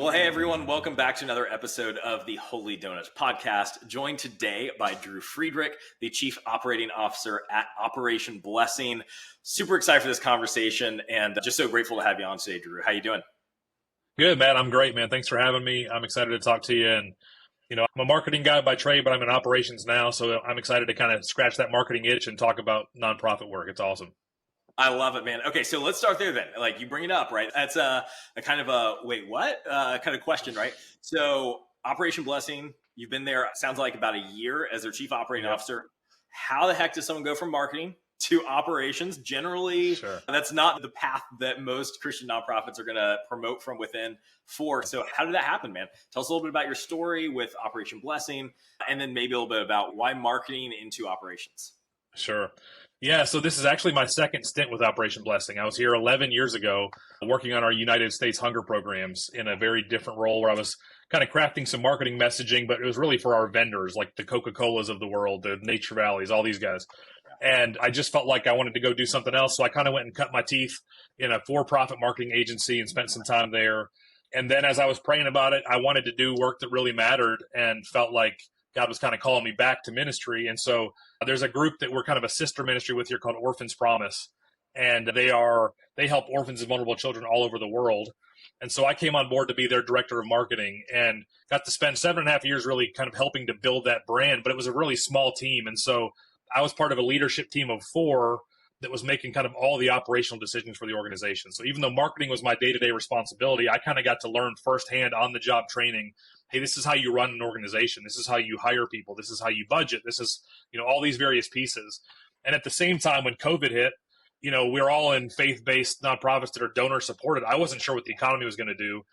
Well, hey everyone, welcome back to another episode of the Holy Donuts podcast. Joined today by Drew Friedrich, the Chief Operating Officer at Operation Blessing. Super excited for this conversation and just so grateful to have you on today, Drew. How you doing? Good, Matt. I'm great, man. Thanks for having me. I'm excited to talk to you. And, I'm a marketing guy by trade, but I'm in operations now. So I'm excited to kind of scratch that marketing itch and talk about nonprofit work. It's awesome. I love it, man. Okay, so let's start there then. Like you bring it up, right? That's a kind of a wait, what kind of question, right? So Operation Blessing, you've been there, sounds like about a year as their Chief Operating Officer. How the heck does someone go from marketing to operations? Generally, That's not the path that most Christian nonprofits are going to promote from within for. So how did that happen, man? Tell us a little bit about your story with Operation Blessing, and then maybe a little bit about why marketing into operations. Sure. Yeah, so this is actually my second stint with Operation Blessing. I was here 11 years ago working on our United States hunger programs in a very different role where I was kind of crafting some marketing messaging, but it was really for our vendors like the Coca-Colas of the world, the Nature Valleys, all these guys. And I just felt like I wanted to go do something else. So I kind of went and cut my teeth in a for-profit marketing agency and spent some time there. And then as I was praying about it, I wanted to do work that really mattered and felt like God was kind of calling me back to ministry. And so there's a group that we're kind of a sister ministry with here called Orphans Promise. And they help orphans and vulnerable children all over the world. And so I came on board to be their director of marketing and got to spend 7.5 years really kind of helping to build that brand. But it was a really small team. And so I was part of a leadership team of 4 that was making kind of all the operational decisions for the organization. So even though marketing was my day-to-day responsibility, I kind of got to learn firsthand on the job training. Hey, this is how you run an organization. This is how you hire people. This is how you budget. This is, all these various pieces. And at the same time, when COVID hit, we're all in faith-based nonprofits that are donor supported. I wasn't sure what the economy was going to do.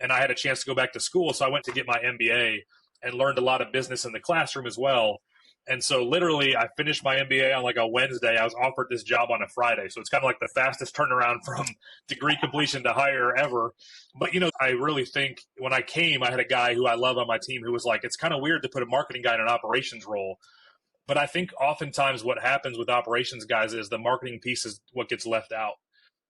And I had a chance to go back to school. So I went to get my MBA and learned a lot of business in the classroom as well. And so literally I finished my MBA on like a Wednesday. I was offered this job on a Friday. So it's kind of like the fastest turnaround from degree completion to hire ever. But, I really think when I came, I had a guy who I love on my team who was like, it's kind of weird to put a marketing guy in an operations role. But I think oftentimes what happens with operations guys is the marketing piece is what gets left out.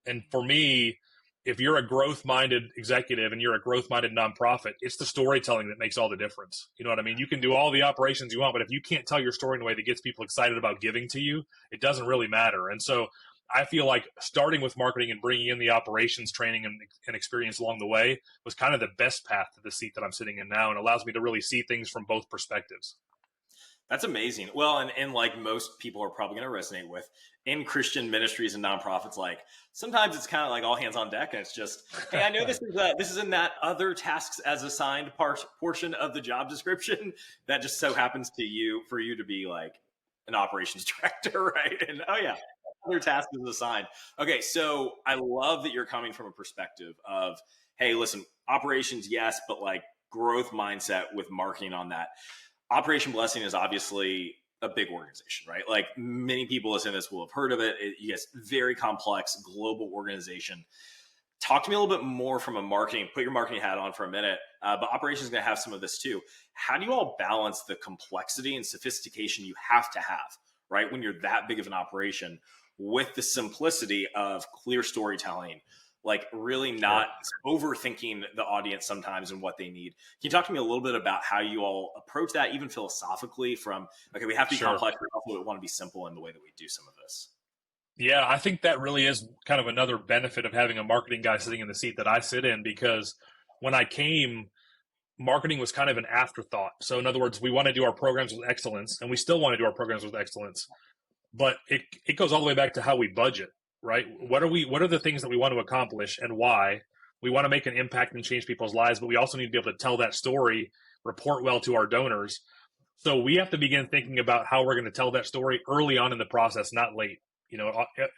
And for me, if you're a growth-minded executive and you're a growth-minded nonprofit, it's the storytelling that makes all the difference. You know what I mean? You can do all the operations you want, but if you can't tell your story in a way that gets people excited about giving to you, it doesn't really matter. And so I feel like starting with marketing and bringing in the operations training and experience along the way was kind of the best path to the seat that I'm sitting in now, and allows me to really see things from both perspectives. That's amazing. Well, and like most people are probably going to resonate with in Christian ministries and nonprofits, like sometimes it's kind of like all hands on deck, and it's just, hey, I know this is in that other tasks as assigned portion of the job description that just so happens for you to be like an operations director, right? And oh yeah, other task is assigned. Okay, so I love that you're coming from a perspective of, hey, listen, operations, yes, but like growth mindset with marketing on that. Operation Blessing is obviously a big organization, right? Like many people listening to this will have heard of it. Yes, very complex global organization. Talk to me a little bit more from a marketing, put your marketing hat on for a minute, but operations is going to have some of this too. How do you all balance the complexity and sophistication you have to have, right? When you're that big of an operation with the simplicity of clear storytelling, like really not overthinking the audience sometimes and what they need. Can you talk to me a little bit about how you all approach that, even philosophically from, okay, we have to be complex, but also we want to be simple in the way that we do some of this? Yeah, I think that really is kind of another benefit of having a marketing guy sitting in the seat that I sit in, because when I came, marketing was kind of an afterthought. So in other words, we want to do our programs with excellence, and we still want to do our programs with excellence. But it goes all the way back to how we budget. Right? What are the things that we want to accomplish and why? We want to make an impact and change people's lives, but we also need to be able to tell that story, report well to our donors. So we have to begin thinking about how we're going to tell that story early on in the process, not late.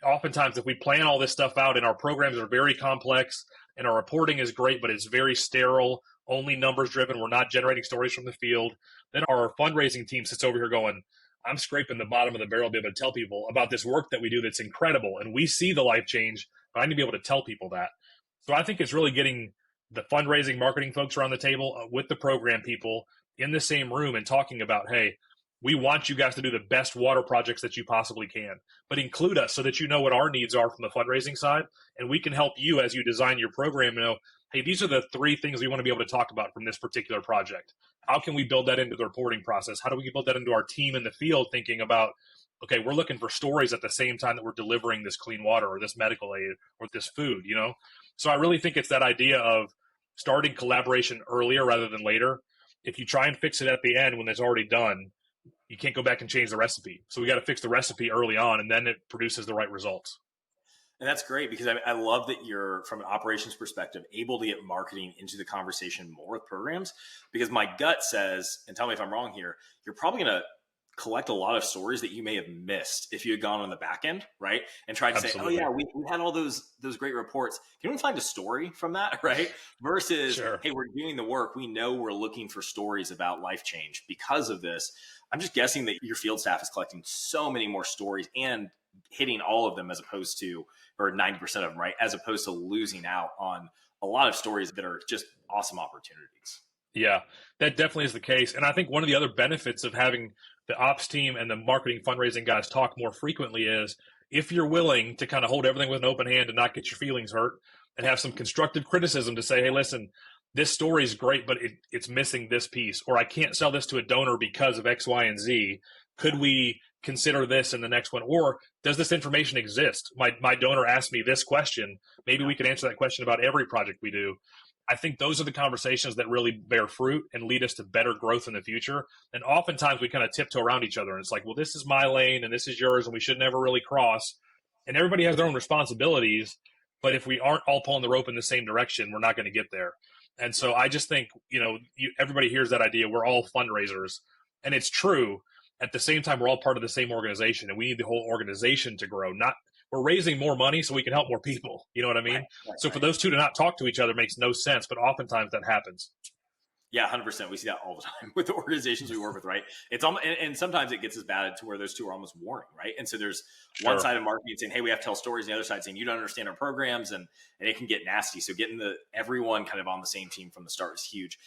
Oftentimes if we plan all this stuff out and our programs are very complex and our reporting is great, but it's very sterile, only numbers driven, we're not generating stories from the field, then our fundraising team sits over here going, I'm scraping the bottom of the barrel to be able to tell people about this work that we do that's incredible. And we see the life change, but I need to be able to tell people that. So I think it's really getting the fundraising marketing folks around the table with the program people in the same room and talking about, hey, we want you guys to do the best water projects that you possibly can, but include us so that you know what our needs are from the fundraising side. And we can help you as you design your program know, hey, these are the 3 things we want to be able to talk about from this particular project. How can we build that into the reporting process? How do we build that into our team in the field, thinking about, okay, we're looking for stories at the same time that we're delivering this clean water or this medical aid or this food, you know? So I really think it's that idea of starting collaboration earlier rather than later. If you try and fix it at the end when it's already done, you can't go back and change the recipe. So we got to fix the recipe early on, and then it produces the right results. And that's great because I love that you're, from an operations perspective, able to get marketing into the conversation more with programs, because my gut says, and tell me if I'm wrong here, you're probably going to collect a lot of stories that you may have missed if you had gone on the back end, right? And tried to Absolutely. say, oh yeah, we had all those great reports. Can we find a story from that, right? Versus, Sure. hey, we're doing the work. We know we're looking for stories about life change because of this. I'm just guessing that your field staff is collecting so many more stories and hitting all of them as opposed to, or 90% of them, right? As opposed to losing out on a lot of stories that are just awesome opportunities. Yeah, that definitely is the case. And I think one of the other benefits of having the ops team and the marketing fundraising guys talk more frequently is if you're willing to kind of hold everything with an open hand and not get your feelings hurt and have some constructive criticism to say, hey, listen, this story is great, but it's missing this piece, or I can't sell this to a donor because of X, Y, and Z. Could we consider this in the next one? Or does this information exist? My donor asked me this question. Maybe we can answer that question about every project we do. I think those are the conversations that really bear fruit and lead us to better growth in the future. And oftentimes we kind of tiptoe around each other. And it's like, well, this is my lane and this is yours, and we should never really cross. And everybody has their own responsibilities. But if we aren't all pulling the rope in the same direction, we're not going to get there. And so I just think, everybody hears that idea. We're all fundraisers. And it's true. At the same time, we're all part of the same organization, and we need the whole organization to grow. We're raising more money so we can help more people. You know what I mean? So for those two to not talk to each other makes no sense, but oftentimes that happens. Yeah, 100%. We see that all the time with the organizations we work with, right? It's almost, and sometimes it gets as bad to where those two are almost warring, right? And so there's one side of marketing saying, hey, we have to tell stories, and the other side saying, you don't understand our programs, and it can get nasty. So getting everyone kind of on the same team from the start is huge.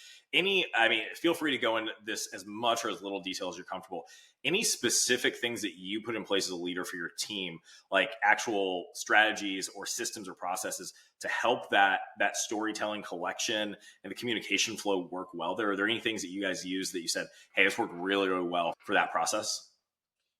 Feel free to go into this as much or as little detail as you're comfortable. Any specific things that you put in place as a leader for your team, like actual strategies or systems or processes to help that storytelling collection and the communication flow work well? Are there any things that you guys use that you said, hey, this worked really, really well for that process?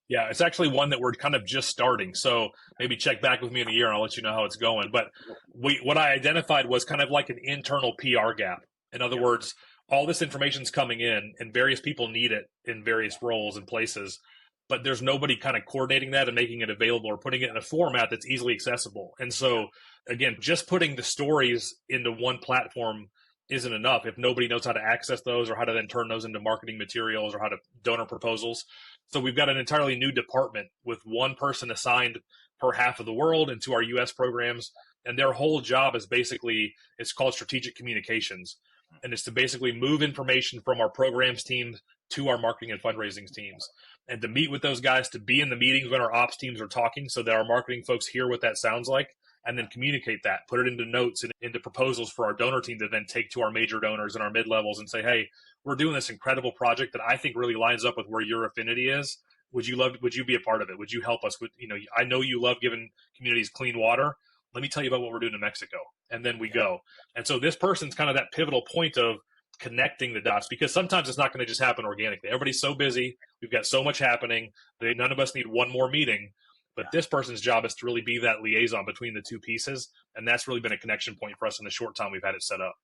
Yeah, it's actually one that we're kind of just starting. So maybe check back with me in a year and I'll let you know how it's going. But what I identified was kind of like an internal PR gap. In other words, all this information's coming in and various people need it in various roles and places, but there's nobody kind of coordinating that and making it available or putting it in a format that's easily accessible. And so again, just putting the stories into one platform isn't enough if nobody knows how to access those or how to then turn those into marketing materials or how to donor proposals. So we've got an entirely new department with one person assigned per half of the world into our US programs. And their whole job is it's called strategic communications. And it's to basically move information from our programs team to our marketing and fundraising teams, and to meet with those guys, to be in the meetings when our ops teams are talking so that our marketing folks hear what that sounds like, and then communicate that, put it into notes and into proposals for our donor team to then take to our major donors and our mid-levels and say, hey, we're doing this incredible project that I think really lines up with where your affinity is. Would you be a part of it? Would you help us with, I know you love giving communities clean water. Let me tell you about what we're doing in Mexico. And then we go. And so this person's kind of that pivotal point of connecting the dots, because sometimes it's not going to just happen organically. Everybody's so busy. We've got so much happening. None of us need one more meeting. But this person's job is to really be that liaison between the two pieces. And that's really been a connection point for us in the short time we've had it set up.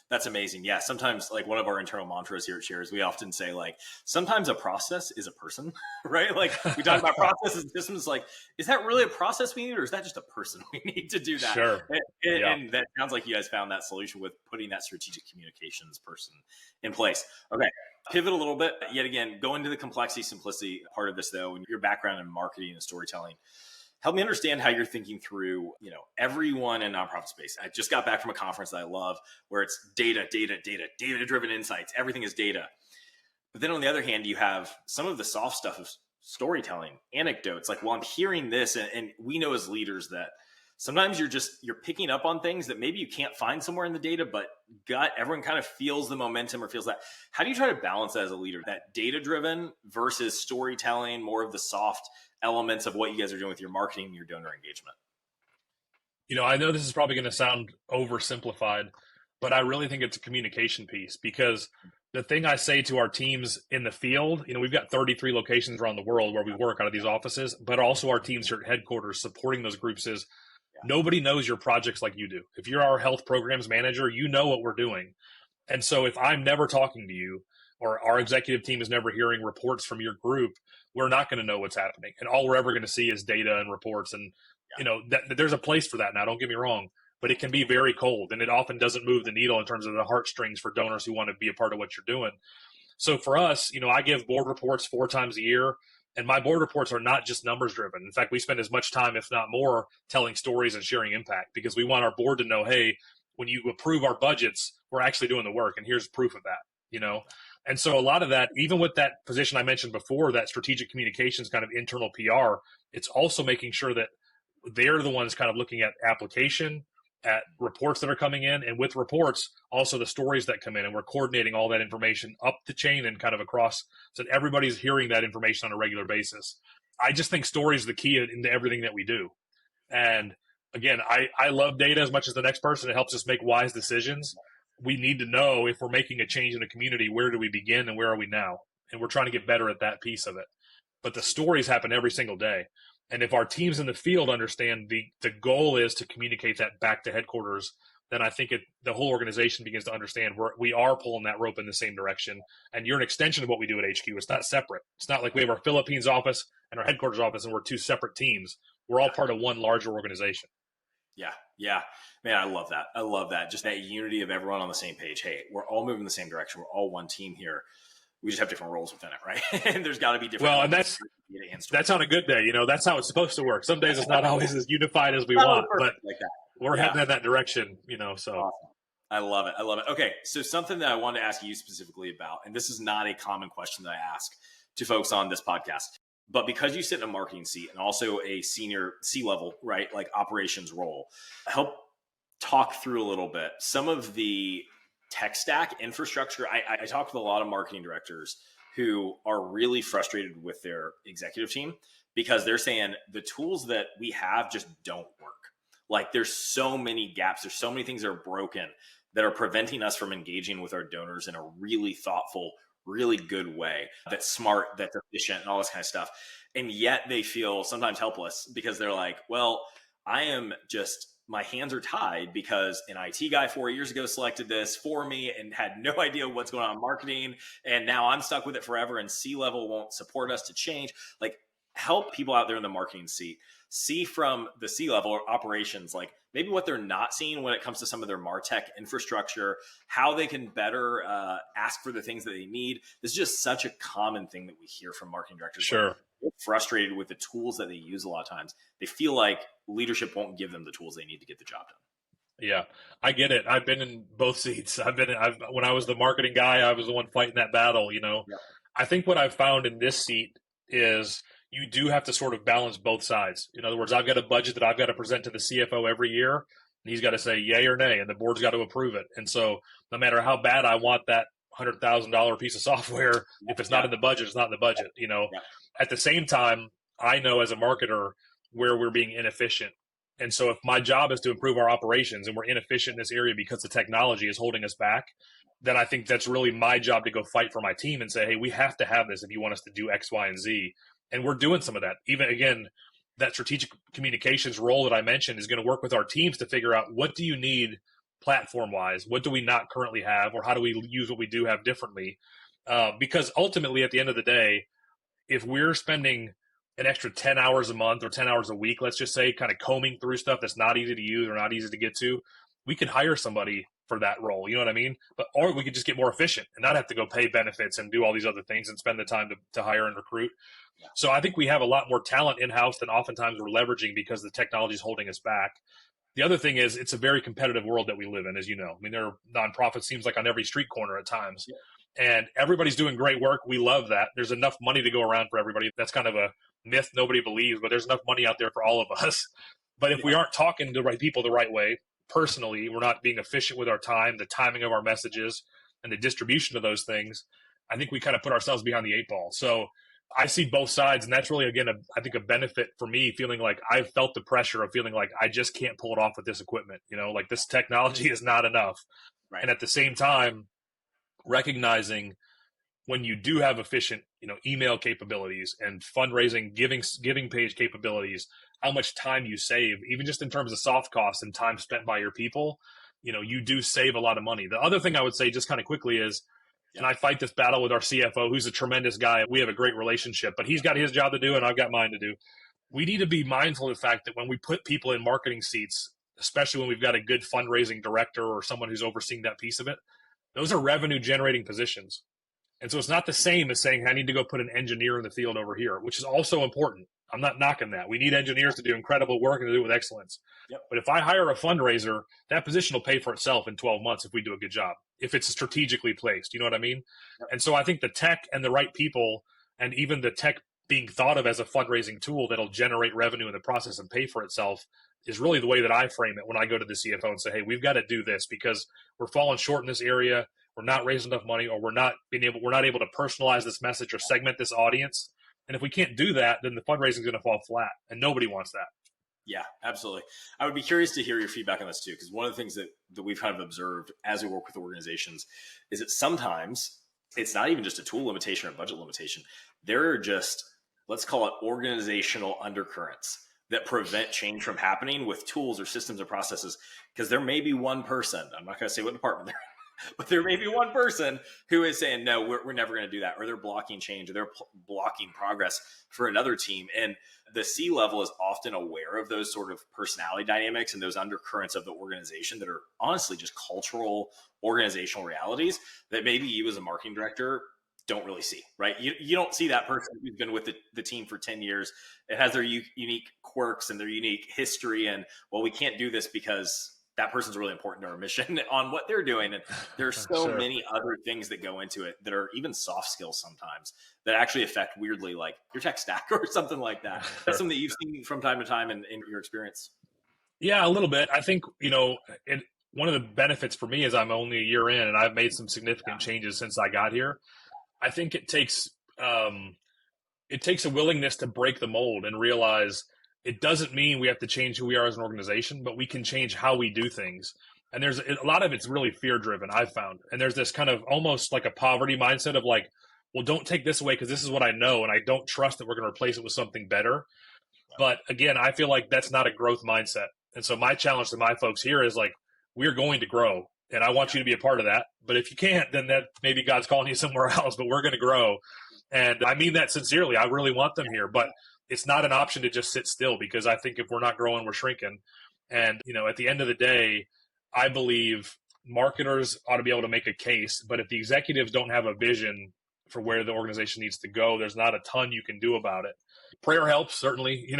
That's amazing. Yeah. Sometimes, like, one of our internal mantras here at Shares, we often say, like, sometimes a process is a person, right? Like, we talk about processes and systems. Like, is that really a process we need, or is that just a person we need to do that? Sure. And that sounds like you guys found that solution with putting that strategic communications person in place. Okay. Pivot a little bit. Yet again, go into the complexity, simplicity part of this, though, and your background in marketing and storytelling. Help me understand how you're thinking through, everyone in nonprofit space. I just got back from a conference that I love where it's data-driven insights. Everything is data. But then on the other hand, you have some of the soft stuff of storytelling, anecdotes. Like, well, I'm hearing this, and we know as leaders that sometimes you're picking up on things that maybe you can't find somewhere in the data, but everyone kind of feels the momentum or feels that. How do you try to balance that as a leader, that data driven versus storytelling, more of the soft elements of what you guys are doing with your marketing and your donor engagement? I know this is probably going to sound oversimplified, but I really think it's a communication piece, because the thing I say to our teams in the field, we've got 33 locations around the world where we work out of these offices, but also our teams here at headquarters supporting those groups is nobody knows your projects like you do. If you're our health programs manager, you know what we're doing. And so if I'm never talking to you, or our executive team is never hearing reports from your group, we're not going to know what's happening. And all we're ever going to see is data and reports. And, that there's a place for that now, don't get me wrong, but it can be very cold, and it often doesn't move the needle in terms of the heartstrings for donors who want to be a part of what you're doing. So for us, I give board reports 4 times a year, and my board reports are not just numbers driven. In fact, we spend as much time, if not more, telling stories and sharing impact, because we want our board to know, hey, when you approve our budgets, we're actually doing the work, and here's proof of that, And so a lot of that, even with that position I mentioned before, that strategic communications kind of internal PR, it's also making sure that they're the ones kind of looking at application, at reports that are coming in, and with reports, also the stories that come in, and we're coordinating all that information up the chain and kind of across, so that everybody's hearing that information on a regular basis. I just think stories is the key into everything that we do. And again, I love data as much as the next person. It helps us make wise decisions. We need to know if we're making a change in a community, where do we begin and where are we now? And we're trying to get better at that piece of it. But the stories happen every single day. And if our teams in the field understand the goal is to communicate that back to headquarters, then I think the whole organization begins to understand we are pulling that rope in the same direction. And you're an extension of what we do at HQ. It's not separate. It's not like we have our Philippines office and our headquarters office and we're 2 separate teams. We're all part of one larger organization. Yeah. Man, I love that. I love that. Just that unity of everyone on the same page. Hey, we're all moving in the same direction. We're all one team here. We just have different roles within it, right? And there's got to be different. Well, and that's on a good day. That's how it's supposed to work. Some days it's not always as unified as we want, but like that. We're heading in that direction, so. Awesome. I love it. Okay. So something that I wanted to ask you specifically about, and this is not a common question that I ask to folks on this podcast, but because you sit in a marketing seat and also a senior C-level, right, like operations role, help talk through a little bit some of the tech stack infrastructure. I talk with a lot of marketing directors who are really frustrated with their executive team because they're saying the tools that we have just don't work. Like there's so many gaps. There's so many things that are broken that are preventing us from engaging with our donors in a really thoughtful, really good way, that's smart, that's efficient, and all this kind of stuff. And yet they feel sometimes helpless because they're like, well, my hands are tied because an IT guy 4 years ago selected this for me and had no idea what's going on in marketing. And now I'm stuck with it forever, and C-level won't support us to change. Like, help people out there in the marketing seat see from the C-level operations, like maybe what they're not seeing when it comes to some of their MarTech infrastructure, how they can better ask for the things that they need. This is just such a common thing that we hear from marketing directors. Sure. They're frustrated with the tools that they use a lot of times. They feel like leadership won't give them the tools they need to get the job done. Yeah, I get it. I've been in both seats. When I was the marketing guy, I was the one fighting that battle, Yeah. I think what I've found in this seat is you do have to sort of balance both sides. In other words, I've got a budget that I've got to present to the CFO every year, and he's got to say yay or nay, and the board's got to approve it. And so no matter how bad I want that $100,000 piece of software, if it's not in the budget, it's not in the budget, Yeah. At the same time, I know as a marketer where we're being inefficient. And so if my job is to improve our operations and we're inefficient in this area because the technology is holding us back, then I think that's really my job to go fight for my team and say, hey, we have to have this if you want us to do X, Y, and Z. And we're doing some of that. Even, again, that strategic communications role that I mentioned is going to work with our teams to figure out what do you need platform-wise? What do we not currently have? Or how do we use what we do have differently? Because ultimately, at the end of the day, if we're spending an extra 10 hours a month or 10 hours a week, let's just say, kind of combing through stuff that's not easy to use or not easy to get to, we could hire somebody for that role. You know what I mean? Or we could just get more efficient and not have to go pay benefits and do all these other things and spend the time to hire and recruit. Yeah. So I think we have a lot more talent in-house than oftentimes we're leveraging because the technology is holding us back. The other thing is it's a very competitive world that we live in, as you know. I mean, there are nonprofits, seems like on every street corner at times. Yeah. And everybody's doing great work. We love that. There's enough money to go around for everybody. That's kind of a myth nobody believes, but there's enough money out there for all of us. But if we aren't talking to the right people the right way, personally, we're not being efficient with our time, the timing of our messages, and the distribution of those things, I think we kind of put ourselves behind the eight ball. So I see both sides, and that's really, again, I think a benefit for me, feeling like I've felt the pressure of feeling like I just can't pull it off with this equipment. Like this technology is not enough. Right. And at the same time, recognizing when you do have efficient, email capabilities and fundraising, giving page capabilities, how much time you save, even just in terms of soft costs and time spent by your people, you do save a lot of money. The other thing I would say just kind of quickly is, and I fight this battle with our CFO, who's a tremendous guy. We have a great relationship, but he's got his job to do and I've got mine to do. We need to be mindful of the fact that when we put people in marketing seats, especially when we've got a good fundraising director or someone who's overseeing that piece of it, those are revenue generating positions. And so it's not the same as saying, I need to go put an engineer in the field over here, which is also important. I'm not knocking that. We need engineers to do incredible work and to do it with excellence. Yep. But if I hire a fundraiser, that position will pay for itself in 12 months if we do a good job, if it's strategically placed. You know what I mean? Yep. And so I think the tech and the right people, and even the tech being thought of as a fundraising tool that'll generate revenue in the process and pay for itself, is really the way that I frame it when I go to the CFO and say, hey, we've got to do this because we're falling short in this area. We're not raising enough money, or we're not able to personalize this message or segment this audience. And if we can't do that, then the fundraising is going to fall flat, and nobody wants that. Yeah, absolutely. I would be curious to hear your feedback on this too, because one of the things that we've kind of observed as we work with organizations is that sometimes it's not even just a tool limitation or a budget limitation. There are just, let's call it organizational undercurrents that prevent change from happening with tools or systems or processes, because there may be one person, I'm not going to say what department they're in, but there may be one person who is saying, no, we're never going to do that, or they're blocking change, or they're blocking progress for another team. And the C-level is often aware of those sort of personality dynamics and those undercurrents of the organization that are honestly just cultural, organizational realities that maybe you as a marketing director don't really see, right? You don't see that person who's been with the team for 10 years. It has their unique quirks and their unique history. And, well, we can't do this because that person's really important to our mission on what they're doing. And there's so many other things that go into it that are even soft skills sometimes that actually affect weirdly, like your tech stack or something like that. That's something that you've seen from time to time in your experience. Yeah, a little bit. I think, one of the benefits for me is I'm only a year in and I've made some significant changes since I got here. I think it takes a willingness to break the mold and realize it doesn't mean we have to change who we are as an organization, but we can change how we do things. And there's a lot of it's really fear driven, I've found. And there's this kind of almost like a poverty mindset of like, well, don't take this away because this is what I know. And I don't trust that we're going to replace it with something better. But again, I feel like that's not a growth mindset. And so my challenge to my folks here is like, we're going to grow. And I want you to be a part of that. But if you can't, then that maybe God's calling you somewhere else, but we're going to grow. And I mean that sincerely. I really want them here, but it's not an option to just sit still, because I think if we're not growing, we're shrinking. And, at the end of the day, I believe marketers ought to be able to make a case, but if the executives don't have a vision for where the organization needs to go, there's not a ton you can do about it. Prayer helps, certainly,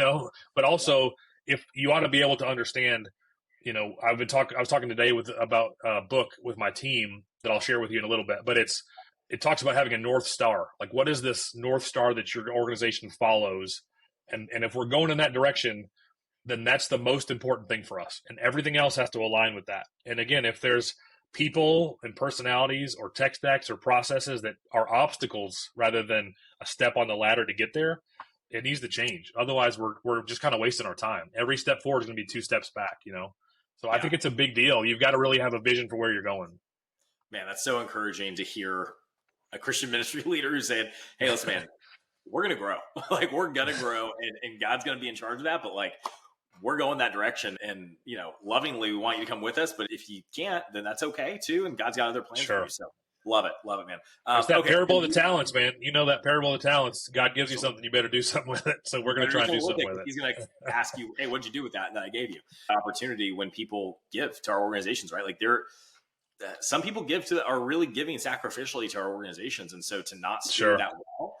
but also if you ought to be able to understand, I was talking today about a book with my team that I'll share with you in a little bit, but it talks about having a North Star. Like, what is this North Star that your organization follows? And if we're going in that direction, then that's the most important thing for us. And everything else has to align with that. And again, if there's people and personalities or tech stacks or processes that are obstacles rather than a step on the ladder to get there, it needs to change. Otherwise, we're just kind of wasting our time. Every step forward is going to be two steps back, So I think it's a big deal. You've got to really have a vision for where you're going. Man, that's so encouraging to hear a Christian ministry leader who's saying, hey, listen, man, we're going to grow. Like, we're going to grow and God's going to be in charge of that. But like, we're going that direction, and, lovingly, we want you to come with us. But if you can't, then that's okay too. And God's got other plans for you. So love it, man. It's that parable of the talents, man. That parable of the talents. God gives you something, you better do something with it. So we're going to try and do something with it. He's going to ask you, hey, what'd you do with that I gave you? Opportunity when people give to our organizations, right? Like, some people are really giving sacrificially to our organizations. And so to not steer that well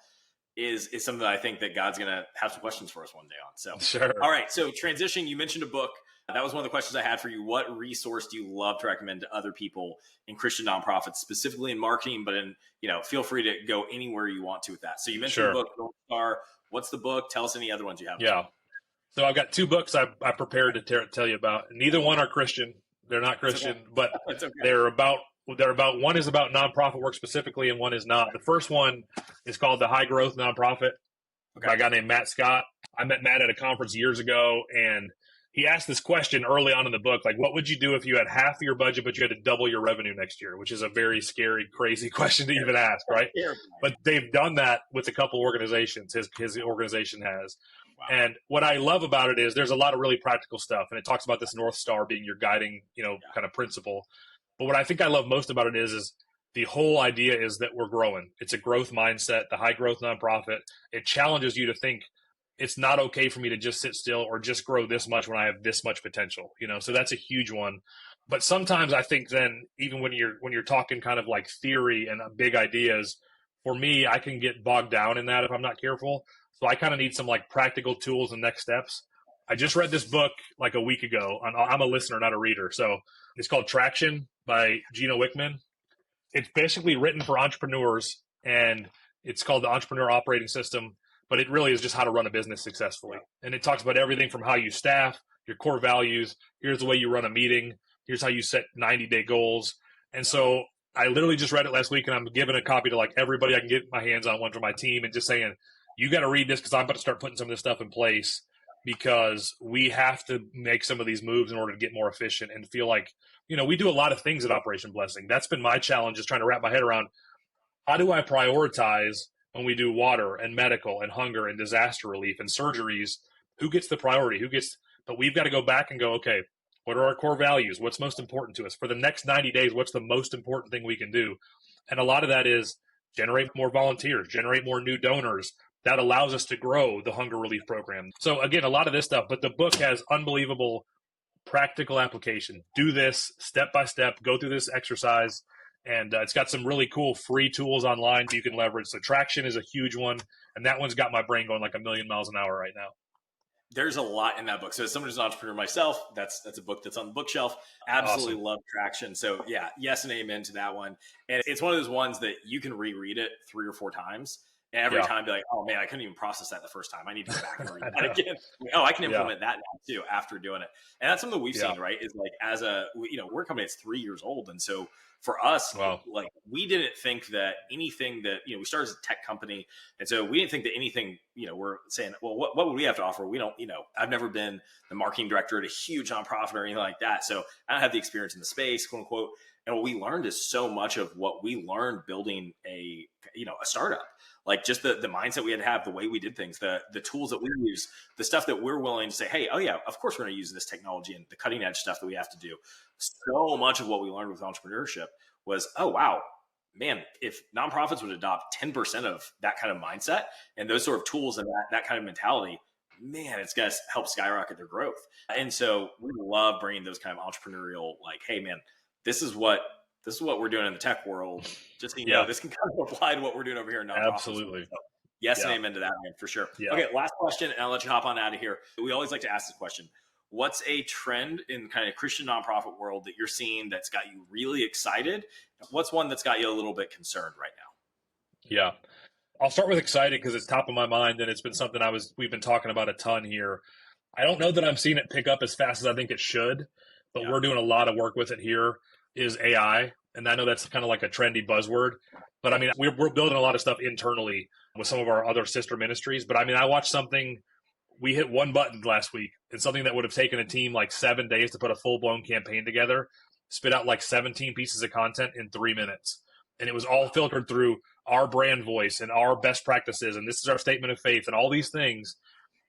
is something that I think that God's going to have some questions for us one day on. So, all right. So transition, you mentioned a book. That was one of the questions I had for you. What resource do you love to recommend to other people in Christian nonprofits, specifically in marketing, but feel free to go anywhere you want to with that. So you mentioned the book, North Star. What's the book? Tell us any other ones you have. Yeah. So I've got two books I prepared to tell you about. Neither one are Christian. They're not Christian, but Okay. they're about one is about nonprofit work specifically, and one is not. The first one is called The High Growth Nonprofit by a guy named Matt Scott. I met Matt at a conference years ago, and he asked this question early on in the book, like, what would you do if you had half of your budget, but you had to double your revenue next year, which is a very scary, crazy question to even ask, right? But they've done that with a couple organizations. His organization has. Wow. And what I love about it is there's a lot of really practical stuff, and it talks about this North Star being your guiding, kind of principle. But what I think I love most about it is the whole idea is that we're growing. It's a growth mindset, the high growth nonprofit. It challenges you to think it's not okay for me to just sit still or just grow this much when I have this much potential, so that's a huge one. But sometimes I think then even when you're talking kind of like theory and big ideas, for me, I can get bogged down in that if I'm not careful. So I kind of need some like practical tools and next steps. I just read this book like a week ago. I'm a listener, not a reader. So it's called Traction by Gino Wickman. It's basically written for entrepreneurs, and it's called the Entrepreneur Operating System, but it really is just how to run a business successfully. And it talks about everything from how you staff, your core values, here's the way you run a meeting, here's how you set 90-day goals. And so I literally just read it last week, and I'm giving a copy to like everybody I can get my hands on, one for my team, and just saying, you got to read this because I'm about to start putting some of this stuff in place, because we have to make some of these moves in order to get more efficient and feel like, we do a lot of things at Operation Blessing. That's been my challenge, is trying to wrap my head around, how do I prioritize when we do water and medical and hunger and disaster relief and surgeries? Who gets the priority? But we've got to go back and go, okay, what are our core values? What's most important to us? For the next 90 days, what's the most important thing we can do? And a lot of that is generate more volunteers, generate more new donors. That allows us to grow the hunger relief program. So again, a lot of this stuff, but the book has unbelievable practical application. Do this step by step, go through this exercise. And it's got some really cool free tools online that you can leverage. So Traction is a huge one. And that one's got my brain going like a million miles an hour right now. There's a lot in that book. So as someone who's an entrepreneur myself, that's a book that's on the bookshelf. Absolutely awesome. Love Traction. So yeah, yes and amen to that one. And it's one of those ones that you can reread it 3 or 4 times. And every time be like, oh man, I couldn't even process that the first time. I need to go back and read that again. Oh, I can implement that now too after doing it. And that's something we've seen, right? Is like we're a company that's 3 years old. And so for us, like we didn't think that anything that, we started as a tech company. And so we didn't think that anything, we're saying, well, what would we have to offer? We don't, I've never been the marketing director at a huge nonprofit or anything like that. So I don't have the experience in the space, quote unquote. And what we learned is so much of what we learned building a startup. Like just the mindset we had to have, the way we did things, the tools that we use, the stuff that we're willing to say, hey, oh yeah, of course we're going to use this technology and the cutting edge stuff that we have to do. So much of what we learned with entrepreneurship was, oh wow, man, if nonprofits would adopt 10% of that kind of mindset and those sort of tools and that kind of mentality, man, it's going to help skyrocket their growth. And so we love bringing those kind of entrepreneurial, like, hey man, this is what we're doing in the tech world. Just so you know, this can kind of apply to what we're doing over here in nonprofits. Absolutely. So, yes and amen to that, man, for sure. Yeah. Okay, last question, and I'll let you hop on out of here. We always like to ask this question. What's a trend in kind of Christian nonprofit world that you're seeing that's got you really excited? What's one that's got you a little bit concerned right now? Yeah. I'll start with excited because it's top of my mind, and it's been something we've been talking about a ton here. I don't know that I'm seeing it pick up as fast as I think it should, but we're doing a lot of work with it here. Is AI. And I know that's kind of like a trendy buzzword, but I mean, we're building a lot of stuff internally with some of our other sister ministries. But I mean, I watched something, we hit one button last week, and something that would have taken a team like 7 days to put a full blown campaign together, spit out like 17 pieces of content in 3 minutes. And it was all filtered through our brand voice and our best practices. And this is our statement of faith and all these things.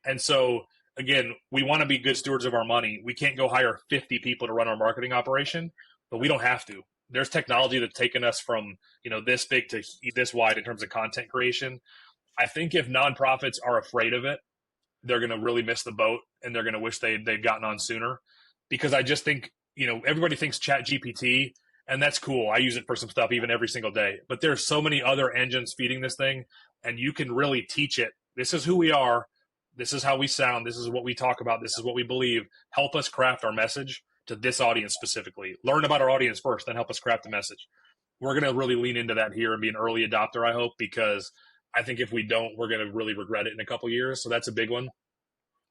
And so again, we want to be good stewards of our money. We can't go hire 50 people to run our marketing operation, but we don't have to. There's technology that's taken us from, this big to this wide in terms of content creation. I think if nonprofits are afraid of it, they're going to really miss the boat, and they're going to wish they'd gotten on sooner, because I just think, everybody thinks Chat GPT, and that's cool. I use it for some stuff even every single day, but there's so many other engines feeding this thing, and you can really teach it. This is who we are. This is how we sound. This is what we talk about. This is what we believe. Help us craft our message to this audience specifically. Learn about our audience first, then help us craft the message. We're going to really lean into that here and be an early adopter, I hope, because I think if we don't, we're going to really regret it in a couple of years. So that's a big one.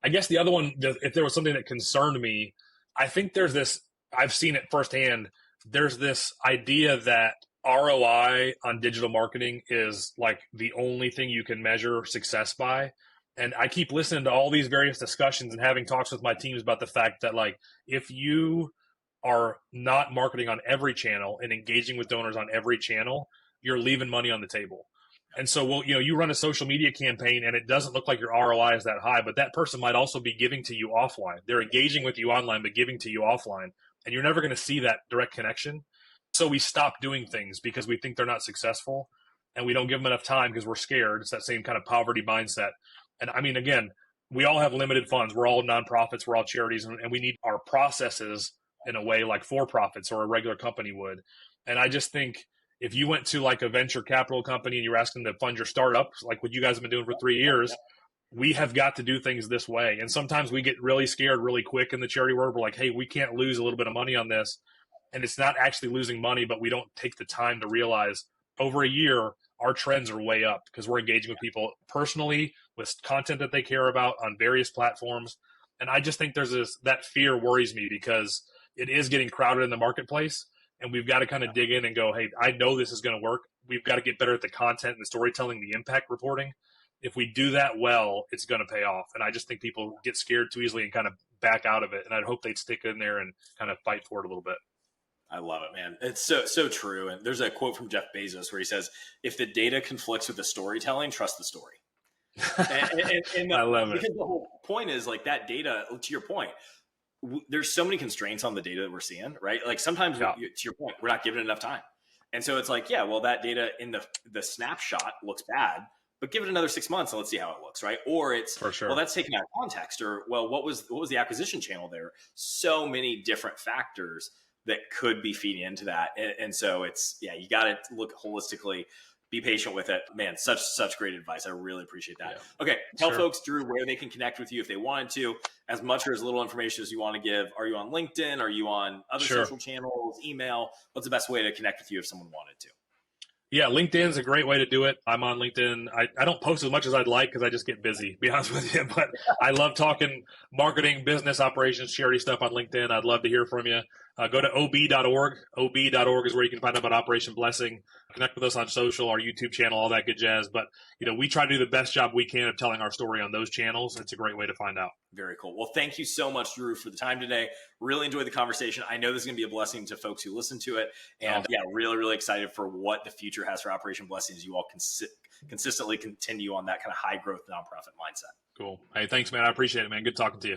I guess the other one, if there was something that concerned me, I think there's this, I've seen it firsthand. There's this idea that ROI on digital marketing is like the only thing you can measure success by. And I keep listening to all these various discussions and having talks with my teams about the fact that, like, if you are not marketing on every channel and engaging with donors on every channel, you're leaving money on the table. And so, well, you run a social media campaign and it doesn't look like your ROI is that high, but that person might also be giving to you offline. They're engaging with you online, but giving to you offline. And you're never going to see that direct connection. So we stop doing things because we think they're not successful, and we don't give them enough time because we're scared. It's that same kind of poverty mindset. And I mean, again, we all have limited funds. We're all nonprofits. We're all charities, and we need our processes in a way like for-profits or a regular company would. And I just think if you went to like a venture capital company and you were asking them to fund your startup, like what you guys have been doing for 3 years, we have got to do things this way. And sometimes we get really scared really quick in the charity world. We're like, hey, we can't lose a little bit of money on this. And it's not actually losing money, but we don't take the time to realize over a year, our trends are way up because we're engaging with people personally with content that they care about on various platforms. And I just think there's that fear worries me because it is getting crowded in the marketplace. And we've got to kind of dig in and go, hey, I know this is going to work. We've got to get better at the content and the storytelling, the impact reporting. If we do that well, it's going to pay off. And I just think people get scared too easily and kind of back out of it. And I'd hope they'd stick in there and kind of fight for it a little bit. I love it, man. It's so true. And there's a quote from Jeff Bezos where he says, if the data conflicts with the storytelling, trust the story. And I love it. Because the whole point is like that data, to your point, there's so many constraints on the data that we're seeing, right? Like sometimes, to your point, we're not given enough time. And so it's like, yeah, well, that data in the snapshot looks bad, but give it another 6 months and let's see how it looks, right? Or it's, for sure, well, that's taken out of context, or, well, what was the acquisition channel there? So many different factors that could be feeding into that. And so it's, yeah, you got to look holistically, be patient with it. Man, such great advice. I really appreciate that. Yeah. Okay. Tell folks, Drew, where they can connect with you if they wanted to, as much or as little information as you want to give. Are you on LinkedIn? Are you on other social channels, email? What's the best way to connect with you if someone wanted to? Yeah, LinkedIn's a great way to do it. I'm on LinkedIn. I don't post as much as I'd like because I just get busy, to be honest with you. But I love talking marketing, business, operations, charity stuff on LinkedIn. I'd love to hear from you. Go to ob.org. ob.org is where you can find out about Operation Blessing. Connect with us on social, our YouTube channel, all that good jazz. But, we try to do the best job we can of telling our story on those channels. It's a great way to find out. Very cool. Well, thank you so much, Drew, for the time today. Really enjoyed the conversation. I know this is going to be a blessing to folks who listen to it. And really, really excited for what the future has for Operation Blessing as you all consistently continue on that kind of high growth nonprofit mindset. Cool. Hey, thanks, man. I appreciate it, man. Good talking to you.